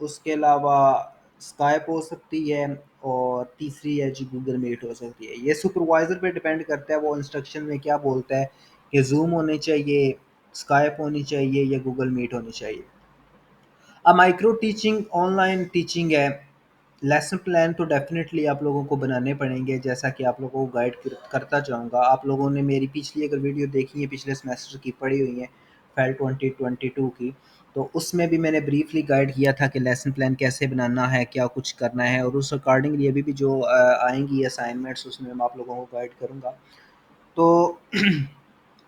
اس کے علاوہ اسکائپ ہو سکتی ہے، اور تیسری ہے جی گوگل میٹ ہو سکتی ہے۔ یہ سپروائزر پہ ڈپینڈ کرتا ہے وہ انسٹرکشن میں کیا بولتا ہے کہ زوم ہونی چاہیے، اسکائپ ہونی چاہیے یا گوگل میٹ ہونی چاہیے۔ اب micro teaching on line teaching ہے، لیسن پلان تو ڈیفینیٹلی آپ لوگوں کو بنانے پڑیں گے، جیسا کہ آپ لوگوں کو گائیڈ کرتا جاؤں گا۔ آپ لوگوں نے میری پچھلی اگر ویڈیو دیکھی ہے پچھلے سمیسٹر کی پڑھی ہوئی ہیں فیل 2022 کی، تو اس میں بھی میں نے بریفلی گائیڈ کیا تھا کہ لیسن پلان کیسے بنانا ہے، کیا کچھ کرنا ہے، اور اس اکارڈنگلی ابھی بھی جو آئیں گی اسائنمنٹس اس میں میں آپ لوگوں کو گائیڈ کروں گا۔ تو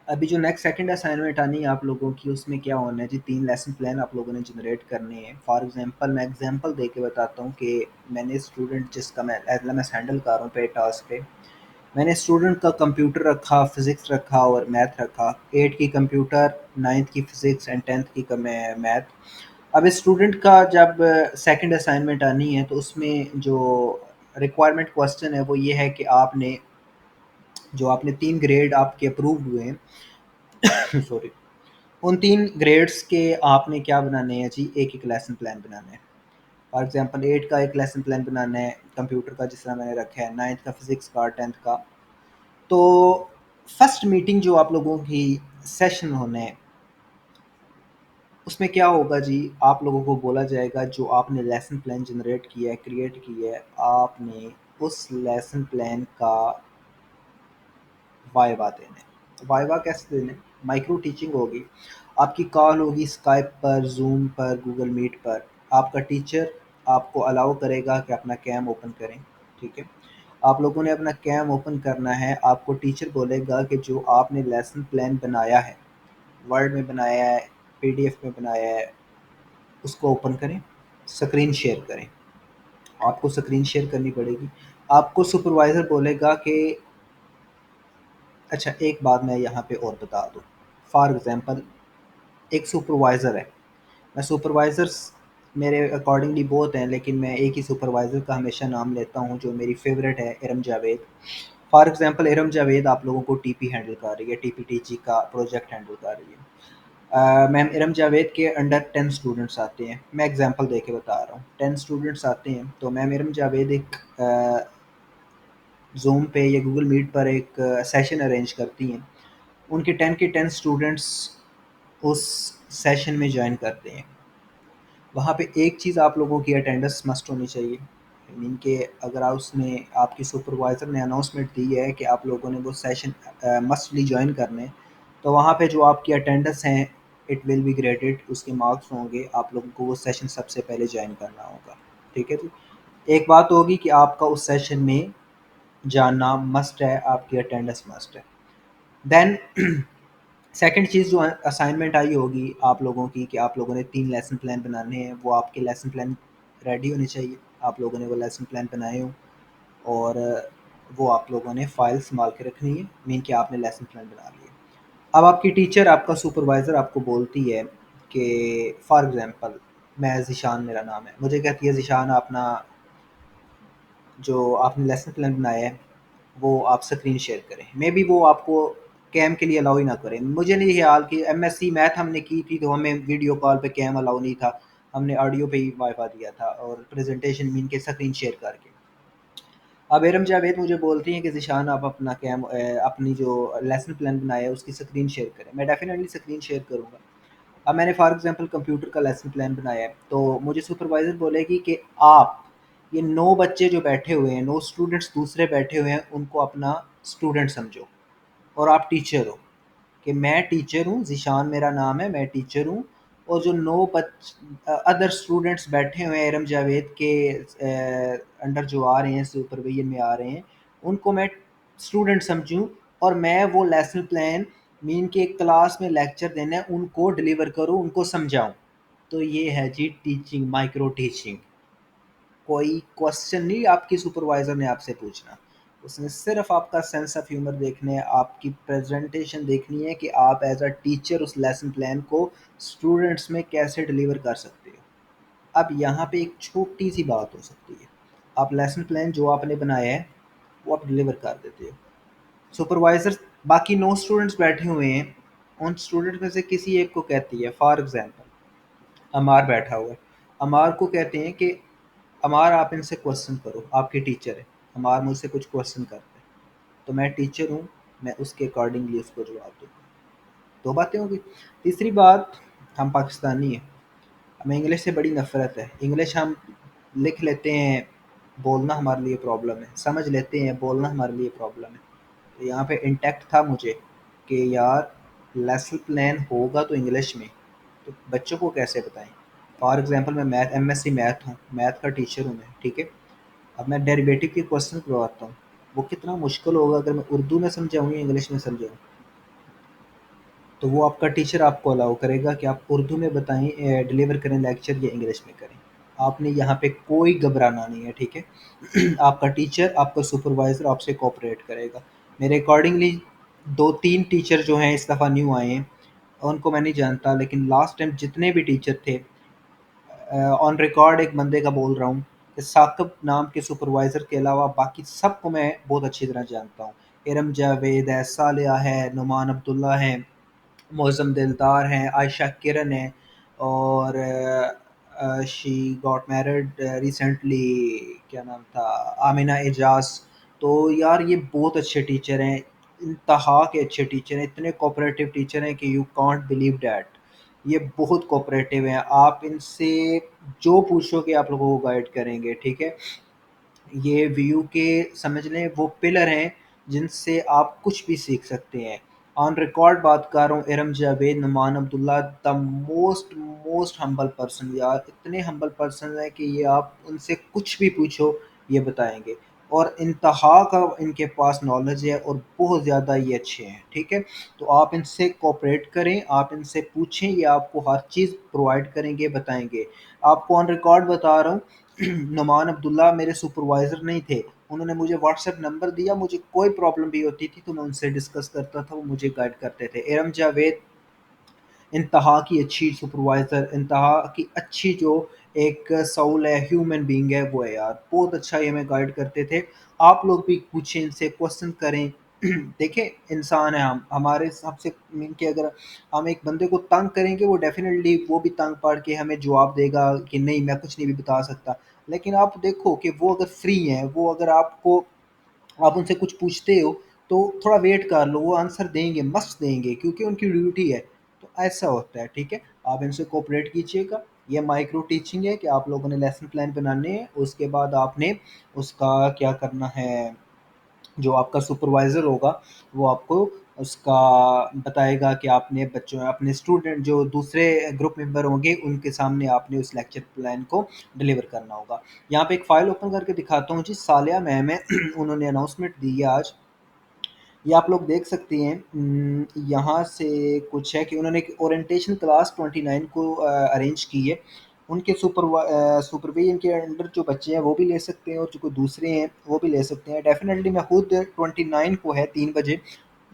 ابھی جو نیکسٹ سیکنڈ اسائنمنٹ آنی ہے آپ لوگوں کی، اس میں کیا ہونا ہے جی، 3 لیسن پلان آپ لوگوں نے جنریٹ کرنے ہیں۔ فار ایگزامپل میں ایگزامپل دے کے بتاتا ہوں کہ میں نے اسٹوڈنٹ جس کا میں ایز میں ہینڈل کر رہا ہوں پہ ٹاسک پہ، میں نے اسٹوڈنٹ کا کمپیوٹر رکھا، فزکس رکھا اور میتھ رکھا، 8 کی کمپیوٹر، 9 کی فزکس اینڈ 10 کی میتھ۔ اب اسٹوڈنٹ کا جب سیکنڈ اسائنمنٹ آنی ہے تو اس میں جو ریکوائرمنٹ کوسچن ہے وہ یہ ہے کہ آپ نے جو آپ نے 3 گریڈ آپ کے اپرووڈ ہوئے ہیں سوری، ان 3 گریڈس کے آپ نے کیا بنانے ہیں جی، ایک ایک لیسن پلان بنانا ہے۔ فار ایگزامپل 8 کا ایک لیسن پلان بنانا ہے کمپیوٹر کا جس طرح میں نے رکھا ہے، 9 کا فزکس کا، 10 کا۔ تو فرسٹ میٹنگ جو آپ لوگوں کی سیشن ہونے ہیں اس میں کیا ہوگا جی، آپ لوگوں کو بولا جائے گا جو آپ نے لیسن پلان جنریٹ کیا ہے، کریٹ کیا ہے، آپ نے اس لیسن پلان کا وائوا دینا ہے۔ وائوا کیسے دینا ہے؟ مائکرو ٹیچنگ ہوگی، آپ کی کال ہوگی اسکائپ پر، زوم پر، گوگل میٹ پر۔ آپ کا ٹیچر آپ کو الاؤ کرے گا کہ اپنا کیم اوپن کریں، ٹھیک ہے؟ آپ لوگوں نے اپنا کیم اوپن کرنا ہے، آپ کو ٹیچر بولے گا کہ جو آپ نے لیسن پلان بنایا ہے، ورڈ میں بنایا ہے، پی ڈی ایف میں بنایا ہے، اس کو اوپن کریں، اسکرین شیئر کریں۔ آپ کو اسکرین شیئر کرنی پڑے گی۔ آپ کو سپروائزر بولے گا کہ اچھا ایک بات میں یہاں پہ اور بتا دوں، فار ایگزامپل ایک سپروائزر ہے، میں سپروائزرس میرے اکارڈنگلی بہت ہیں لیکن میں ایک ہی سپروائزر کا ہمیشہ نام لیتا ہوں جو میری فیوریٹ ہے، ارم جاوید۔ فار ایگزامپل ارم جاوید آپ لوگوں کو ٹی پی ہینڈل کر رہی ہے، ٹی پی ٹی جی کا پروجیکٹ ہینڈل کر رہی ہے۔ میم ارم جاوید کے انڈر 10 اسٹوڈنٹس آتے ہیں، میں ایگزامپل دے کے بتا رہا ہوں، 10 اسٹوڈنٹس آتے ہیں تو میم ارم جاوید ایک زوم پہ یا گوگل میٹ پر ایک سیشن ارینج کرتی ہیں، ان کے 10 کے 10 اسٹوڈنٹس اس سیشن میں جوائن کرتے ہیں۔ وہاں پہ ایک چیز آپ لوگوں کی اٹینڈنس مسٹ ہونی چاہیے، مین کہ اگر اس نے آپ کی سپروائزر نے اناؤنسمنٹ دی ہے کہ آپ لوگوں نے وہ سیشن مسٹلی جوائن کرنے، تو وہاں پہ جو آپ کی اٹینڈنس ہیں اٹ ول بی گریڈڈ، اس کے مارکس ہوں گے، آپ لوگوں کو وہ سیشن سب سے پہلے جوائن کرنا ہوگا، ٹھیک ہے جی؟ ایک بات ہوگی کہ آپ کا اس سیشن میں جاننا مسٹ ہے، آپ کی اٹینڈنس مسٹ ہے۔ دین سیکنڈ چیز جو اسائنمنٹ آئی ہوگی آپ لوگوں کی کہ آپ لوگوں نے 3 لیسن پلان بنانے ہیں، وہ آپ کے لیسن پلان ریڈی ہونے چاہیے، آپ لوگوں نے وہ لیسن پلان بنائے ہوں، اور وہ آپ لوگوں نے فائل سنبھال کے رکھنی ہے، مین کہ آپ نے لیسن پلان بنا لیا۔ اب آپ کی ٹیچر، آپ کا سپروائزر آپ کو بولتی ہے کہ فار ایگزامپل میں ذیشان میرا نام ہے، مجھے کہتی ہے ذیشان اپنا جو آپ نے لیسن پلان بنایا ہے وہ آپ اسکرین شیئر کریں، مے بی وہ آپ کو کیم کے لیے الاؤ ہی نہ کریں۔ مجھے نہیں خیال کہ ایم ایس سی میتھ ہم نے کی تھی تو ہمیں ویڈیو کال پہ کیم الاؤ نہیں تھا، ہم نے آڈیو پہ ہی وائی فائی دیا تھا اور پریزنٹیشن مین کے اسکرین شیئر کر کے۔ اب ارم جاوید مجھے بولتی ہیں کہ ذیشان آپ اپنا کیم اپنی جو لیسن پلان بنایا ہے اس کی اسکرین شیئر کریں، میں ڈیفینیٹلی اسکرین شیئر کروں گا۔ اب میں نے فار ایگزامپل کمپیوٹر کا لیسن پلان بنایا ہے تو مجھے سپروائزر بولے گی کہ آپ یہ 9 بچے جو بیٹھے ہوئے ہیں، 9 اسٹوڈنٹس دوسرے بیٹھے ہوئے ہیں، ان کو اپنا اسٹوڈنٹ سمجھو، اور آپ ٹیچر ہو کہ میں ٹیچر ہوں، ذیشان میرا نام ہے، میں ٹیچر ہوں، اور جو 9 ادر اسٹوڈنٹس بیٹھے ہوئے ہیں ارم جاوید کے انڈر جو آ رہے ہیں، سپرویژن میں آ رہے ہیں، ان کو میں اسٹوڈنٹ سمجھوں، اور میں وہ لیسن پلان مین کے کلاس میں لیکچر دینا ہے ان کو ڈلیور کروں، ان کو سمجھاؤں۔ تو یہ ہے جی ٹیچنگ، مائکرو ٹیچنگ۔ کوئی کوشچن نہیں آپ کی سپروائزر نے آپ سے پوچھنا، اس نے صرف آپ کا سینس آف ہیومر دیکھنا ہے، آپ کی پریزنٹیشن دیکھنی ہے کہ آپ ایز اے ٹیچر اس لیسن پلان کو اسٹوڈنٹس میں کیسے ڈلیور کر سکتے ہو۔ اب یہاں پہ ایک چھوٹی سی بات ہو سکتی ہے، آپ لیسن پلان جو آپ نے بنایا ہے وہ آپ ڈلیور کر دیتے ہو، سپروائزر باقی 9 اسٹوڈنٹس بیٹھے ہوئے ہیں، ان اسٹوڈنٹ میں سے کسی ایک کو کہتی ہے، فار ایگزامپل عمار بیٹھا ہوا ہے، امار کو کہتے ہیں کہ امار آپ ان سے کوشچن کرو، آپ کے ٹیچر ہیں، امار مجھ سے کچھ کوشچن کرتے ہیں تو میں ٹیچر ہوں، میں اس کے اکارڈنگلی اس کو جواب دوں گا۔ دو باتیں ہوگی۔ تیسری بات، ہم پاکستانی ہیں، ہمیں انگلش سے بڑی نفرت ہے۔ انگلش ہم لکھ لیتے ہیں، بولنا ہمارے لیے پرابلم ہے، سمجھ لیتے ہیں، بولنا ہمارے لیے پرابلم ہے۔ تو یہاں پہ انٹیکٹ تھا مجھے کہ یار لیسن پلان ہوگا تو انگلش میں، تو بچوں کو کیسے بتائیں؟ فار ایگزامپل میں math M S C math ہوں، میتھ کا ٹیچر ہوں میں، ٹھیک ہے؟ اب میں ڈیریویٹو کے کوشچن کرواتا ہوں، وہ کتنا مشکل ہوگا اگر میں اردو میں سمجھاؤں یا انگلش میں سمجھاؤں؟ تو وہ آپ کا ٹیچر آپ کو الاؤ کرے گا کہ آپ اردو میں بتائیں، ڈلیور کریں لیکچر، یا انگلش میں کریں۔ آپ نے یہاں پہ کوئی گھبرانا نہیں ہے، ٹھیک ہے؟ آپ کا ٹیچر، آپ کا سپروائزر آپ سے کوآپریٹ کرے گا۔ میرے اکارڈنگلی دو تین ٹیچر جو ہیں اس دفعہ نیو آئے ہیں، ان کو میں نہیں جانتا، لیکن لاسٹ ٹائم جتنے بھی ٹیچر تھے، آن ریکارڈ ایک بندے کا بول رہا ہوں کہ ثاقب نام کے سپروائزر کے علاوہ باقی سب کو میں بہت اچھی طرح جانتا ہوں۔ ارم جاوید ہے، صالحہ ہے، نعمان عبداللہ ہیں، معظم دلدار ہیں، عائشہ کرن ہیں، اور شی گاٹ میرڈ ریسنٹلی، کیا نام تھا، آمینہ اعجاز۔ تو یار یہ بہت اچھے ٹیچر ہیں، انتہا کے اچھے ٹیچر ہیں، اتنے کوآپریٹو ٹیچر ہیں کہ یو کانٹ بلیو دیٹ۔ یہ بہت کوآپریٹو ہیں، آپ ان سے جو پوچھو کہ آپ لوگوں کو گائیڈ کریں گے، ٹھیک ہے؟ یہ ویو کے سمجھ لیں وہ پلر ہیں جن سے آپ کچھ بھی سیکھ سکتے ہیں۔ آن ریکارڈ بات کر رہا ہوں، ارم جاوید، نعمان عبداللہ، دا موسٹ ہمبل پرسن، یار اتنے ہمبل پرسن ہیں کہ یہ آپ ان سے کچھ بھی پوچھو یہ بتائیں گے، اور انتہا کا ان کے پاس نالج ہے، اور بہت زیادہ یہ اچھے ہیں، ٹھیک ہے؟ تو آپ ان سے کوآپریٹ کریں، آپ ان سے پوچھیں، یہ آپ کو ہر چیز پرووائڈ کریں گے، بتائیں گے۔ آپ کو آن ریکارڈ بتا رہا ہوں، نعمان عبداللہ میرے سپروائزر نہیں تھے، انہوں نے مجھے واٹس ایپ نمبر دیا، مجھے کوئی پرابلم بھی ہوتی تھی تو میں ان سے ڈسکس کرتا تھا، وہ مجھے گائیڈ کرتے تھے۔ ارم جاوید انتہا کی اچھی سپروائزر، انتہا کی اچھی جو ایک سول ہے، ہیومن بینگ ہے وہ ہے یار، بہت اچھا یہ ہمیں گائیڈ کرتے تھے۔ آپ لوگ بھی پوچھیں ان سے، کوشچن کریں۔ دیکھیں انسان ہے، ہم ہمارے حساب سے مین کہ اگر ہم ایک بندے کو تنگ کریں گے، وہ ڈیفینیٹلی وہ بھی تنگ پڑھ کے ہمیں جواب دے گا کہ نہیں میں کچھ نہیں بھی بتا سکتا۔ لیکن آپ دیکھو کہ وہ اگر فری ہیں، وہ اگر آپ کو، آپ ان سے کچھ پوچھتے ہو تو تھوڑا ویٹ کر لو، وہ آنسر دیں گے، مست دیں گے، کیونکہ ان کی ڈیوٹی ہے۔ تو ایسا ہوتا ہے، ٹھیک ہے؟ آپ ان سے کوآپریٹ کیجیے گا۔ یہ مائکرو ٹیچنگ ہے کہ آپ لوگوں نے لیسن پلان بنانے ہیں، اس کے بعد آپ نے اس کا کیا کرنا ہے، جو آپ کا سپروائزر ہوگا وہ آپ کو اس کا بتائے گا کہ آپ نے بچوں، اپنے اسٹوڈنٹ جو دوسرے گروپ ممبر ہوں گے ان کے سامنے آپ نے اس لیکچر پلان کو ڈلیور کرنا ہوگا۔ یہاں پہ ایک فائل اوپن کر کے دکھاتا ہوں جی، صالحہ میم ہے، انہوں نے اناؤنسمنٹ دی ہے آج، یہ آپ لوگ دیکھ سکتے ہیں۔ یہاں سے کچھ ہے کہ انہوں نے ایک اورینٹیشن کلاس 29 کو ارینج کی ہے، ان کے سپرویژن کے انڈر جو بچے ہیں وہ بھی لے سکتے ہیں، اور جو کوئی دوسرے ہیں وہ بھی لے سکتے ہیں۔ ڈیفینیٹلی میں خود 29 کو ہے 3 بجے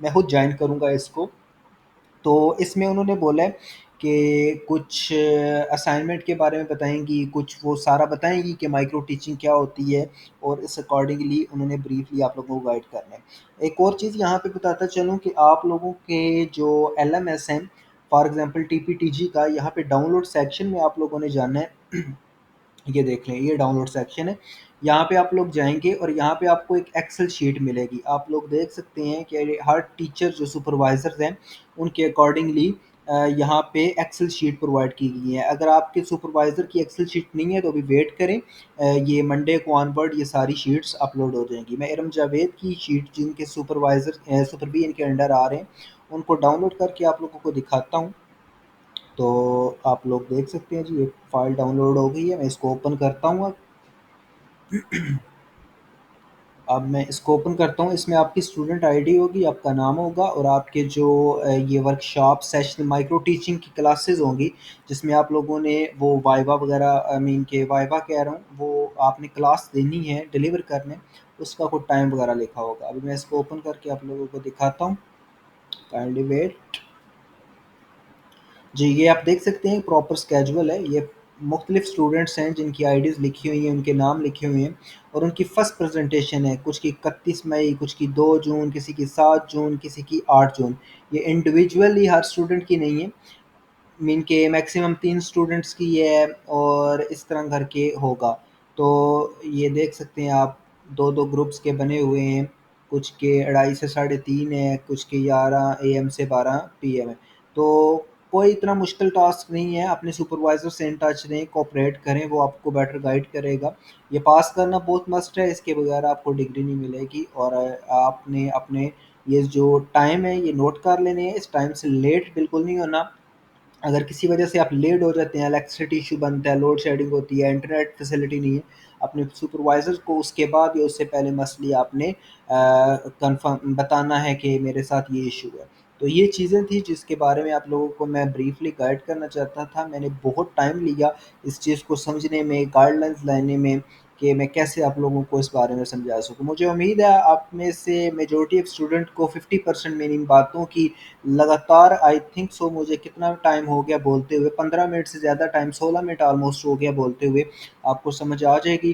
میں خود جوائن کروں گا اس کو۔ تو اس میں انہوں نے بولا ہے کہ کچھ اسائنمنٹ کے بارے میں بتائیں گی، کچھ وہ سارا بتائیں گی کہ مائکرو ٹیچنگ کیا ہوتی ہے، اور اس اکارڈنگلی انہوں نے بریفلی آپ لوگوں کو گائیڈ کرنا ہے۔ ایک اور چیز یہاں پہ بتاتا چلوں کہ آپ لوگوں کے جو ایل ایم ایس ہیں، for example T P T G کا، یہاں پہ ڈاؤن لوڈ سیکشن میں آپ لوگوں نے جانا ہے، یہ دیکھ لیں، یہ ڈاؤن لوڈ سیکشن ہے، یہاں پہ آپ لوگ جائیں گے اور یہاں پہ آپ کو ایک ایکسل شیٹ ملے گی۔ آپ لوگ دیکھ سکتے ہیں کہ ہر ٹیچر جو سپروائزرز ہیں ان کے اکارڈنگلی یہاں پہ ایکسل شیٹ پرووائڈ کی گئی ہے۔ اگر آپ کے سپروائزر کی ایکسل شیٹ نہیں ہے تو ابھی ویٹ کریں، یہ منڈے کو آن ورڈ یہ ساری شیٹس اپلوڈ ہو جائیں گی۔ میں ارم جاوید کی شیٹ جن کے سپروائزر سپرویژن کے انڈر آ رہے ہیں ان کو ڈاؤن لوڈ کر کے آپ لوگوں کو دکھاتا ہوں۔ تو آپ لوگ دیکھ سکتے ہیں جی، ایک فائل ڈاؤن لوڈ ہو گئی ہے، میں اس کو اوپن کرتا ہوں۔ اب میں اس کو اوپن کرتا ہوں، اس میں آپ کی اسٹوڈنٹ آئی ڈی ہوگی، آپ کا نام ہوگا، اور آپ کے جو یہ work shop session micro teaching کی کلاسز ہوں گی جس میں آپ لوگوں نے وہ وائوا وغیرہ، مین کہ وائوا کہہ رہا ہوں، وہ آپ نے کلاس دینی ہے، ڈلیور کرنے، اس کا کوئی ٹائم وغیرہ لکھا ہوگا۔ ابھی میں اس کو اوپن کر کے آپ لوگوں کو دکھاتا ہوں، کائنڈلی ویٹ جی۔ یہ آپ دیکھ سکتے ہیں پراپر اسکیجول ہے، یہ مختلف اسٹوڈنٹس ہیں جن کی آئی ڈیز لکھی ہوئی ہیں، ان کے نام لکھے ہوئے ہیں، اور ان کی فرسٹ پریزنٹیشن ہے، کچھ کی 31 مئی، کچھ کی 2 جون، کسی کی 7 جون، کسی کی 8 جون۔ یہ انڈیویجولی ہر اسٹوڈنٹ کی نہیں ہے، مین کے میکسیمم 3 اسٹوڈنٹس کی یہ ہے، اور اس طرح گھر کے ہوگا. تو یہ دیکھ سکتے ہیں آپ، دو دو گروپس کے بنے ہوئے ہیں، کچھ کے 2:30 سے 3:30 ہے، کچھ کے 11 AM سے 12 PM ہے. تو کوئی اتنا مشکل ٹاسک نہیں ہے. اپنے سپروائزر سے ان ٹچ رہیں، کوپریٹ کریں، وہ آپ کو بیٹر گائیڈ کرے گا. یہ پاس کرنا بہت مسٹ ہے، اس کے بغیر آپ کو ڈگری نہیں ملے گی. اور آپ نے اپنے یہ جو ٹائم ہے یہ نوٹ کر لینے ہیں، اس ٹائم سے لیٹ بالکل نہیں ہونا. اگر کسی وجہ سے آپ لیٹ ہو جاتے ہیں، الیکٹرسٹی ایشو بنتا ہے، لوڈ شیڈنگ ہوتی ہے، انٹرنیٹ فیسلٹی نہیں ہے، اپنے سپروائزر کو اس کے بعد یا اس سے پہلے مسئلے آپ نے کنفرم بتانا ہے کہ میرے ساتھ یہ ایشو ہے. تو یہ چیزیں تھیں جس کے بارے میں آپ لوگوں کو میں بریفلی گائیڈ کرنا چاہتا تھا. میں نے بہت ٹائم لیا اس چیز کو سمجھنے میں، گائیڈ لائنس لانے میں، کہ میں کیسے آپ لوگوں کو اس بارے میں سمجھا سکوں. مجھے امید ہے آپ میں سے میجورٹی آف اسٹوڈنٹ کو 50% میری ان باتوں کی لگاتار، آئی تھنک سو، مجھے کتنا ٹائم ہو گیا بولتے ہوئے، 15 منٹ سے زیادہ ٹائم، 16 منٹ آلموسٹ ہو گیا بولتے ہوئے، آپ کو سمجھ آ جائے گی.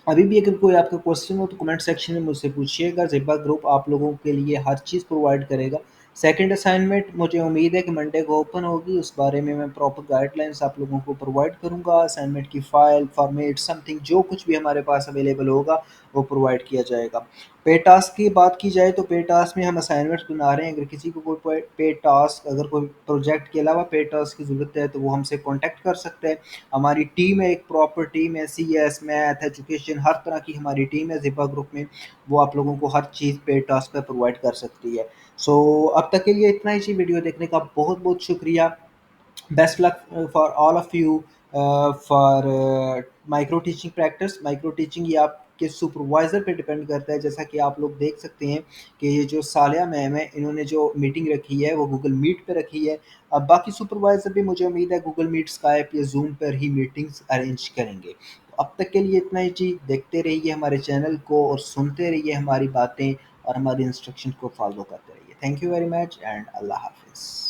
ابھی بھی اگر کوئی آپ کا کوشچن ہو تو کمنٹ سیکشن میں مجھ سے پوچھیے گا. زبا گروپ آپ لوگوں کے لیے ہر چیز پرووائڈ کرے گا. سیکنڈ اسائنمنٹ مجھے امید ہے کہ منڈے کو اوپن ہوگی، اس بارے میں پراپر گائیڈ لائنس آپ لوگوں کو پرووائڈ کروں گا. اسائنمنٹ کی فائل، فارمیٹ، سم تھنگ، جو کچھ بھی ہمارے پاس اویلیبل ہوگا وہ پرووائڈ کیا جائے گا. پے ٹاسک کی بات کی جائے تو پے ٹاسک میں ہم اسائنمنٹ بنا رہے ہیں. اگر کسی کو کوئی پے ٹاسک، اگر کوئی پروجیکٹ کے علاوہ پے ٹاسک کی ضرورت ہے تو وہ ہم سے کانٹیکٹ کر سکتے ہیں. ہماری ٹیم ہے، ایک پراپر ٹیم ہے، CS، میتھ، ایجوکیشن، ہر طرح کی ہماری ٹیم ہے زبا گروپ میں. وہ آپ لوگوں کو ہر چیز پے ٹاسک پہ پرووائڈ کر سکتی ہے. سو اب تک کے لیے اتنا ہی. ویڈیو دیکھنے کا بہت بہت شکریہ. Best luck for all of you for micro teaching practice. Micro teaching یہ آپ کے سپروائزر پہ ڈپینڈ کرتا ہے. جیسا کہ آپ لوگ دیکھ سکتے ہیں کہ یہ جو صالحہ میم ہے، انہوں نے جو میٹنگ رکھی ہے وہ گوگل میٹ پہ رکھی ہے. اب باقی سپروائزر بھی مجھے امید ہے گوگل میٹ، اسکائپ یا زوم پر ہی میٹنگز ارینج کریں گے. اب تک کے لیے اتنا ہی جی. دیکھتے رہیے ہمارے چینل کو اور سنتے رہیے ہماری باتیں اور ہماری انسٹرکشن کو فالو کرتے رہیے. Thank you very much and اللہ حافظ.